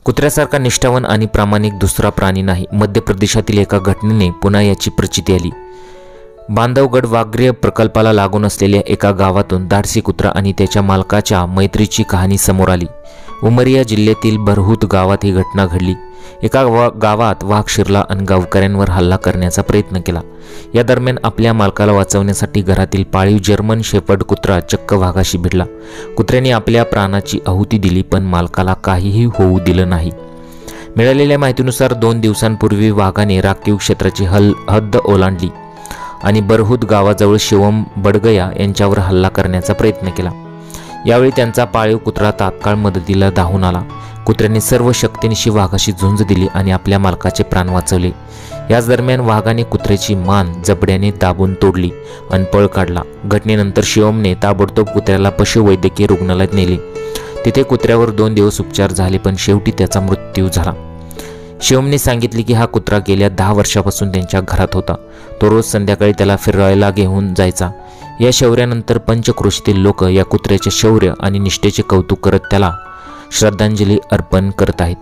कुत्र्यासारखा निष्ठावान आणि प्रामाणिक दुसरा प्राणी नाही। मध्य प्रदेशातील एका घटनेने पुन्हा याची प्रचिती आली। बांधवगड व्याघ्र प्रकल्पाला लागून असलेल्या एका गावातून धाडसी कुत्रा आणि त्याच्या मालकाच्या मैत्रीची कहाणी समोर आली। उमरिया जिल्ह्यातील बरहूत गावात ही घटना घडली। एका गावात वाघ शिरला आणि गावकऱ्यांवर हल्ला करण्याचा प्रयत्न केला। या दरम्यान आपल्या मालकाला वाचवण्यासाठी घरातील पाळीव जर्मन शेपर्ड कुत्रा चक्क वाघाशी भिडला। कुत्र्याने आपल्या प्राणाची आहुती दिली, पण मालकाला काहीही होऊ दिलं नाही। मिळालेल्या माहितीनुसार 2 दिवसांपूर्वी वाघाने राखीव क्षेत्राची हद्द ओलांडली आणि बरहूत गावाजवळ शिवम बडगया यांच्यावर हल्ला करण्याचा प्रयत्न केला। यावेळी त्यांचा पाळीव कुत्रा तात्काळ मदतीला धावून आला। कुत्र्याने सर्व शक्तीनिशी वाघाशी झुंज दिली आणि आपल्या मालकाचे प्राण वाचवले। याच दरम्यान वाघाने कुत्र्याची मान जबड्याने दाबून तोडली आणि पळ काढला। घटनेनंतर शिवमने ताबडतोब कुत्र्याला पशुवैद्यकीय रुग्णालयात नेले। तिथे कुत्र्यावर 2 दिवस उपचार झाले, पण शेवटी त्याचा मृत्यू झाला। शिवमने सांगितले की हा कुत्रा गेल्या 10 वर्षापासून त्यांच्या घरात होता। तो रोज संध्याकाळी त्याला फिरायला घेऊन जायचा। या शौर्यानंतर पंचक्रोशीतील लोक या कुत्र्याचे शौर्य आणि निष्ठेचे कौतुक करत त्याला श्रद्धांजली अर्पण करत आहेत।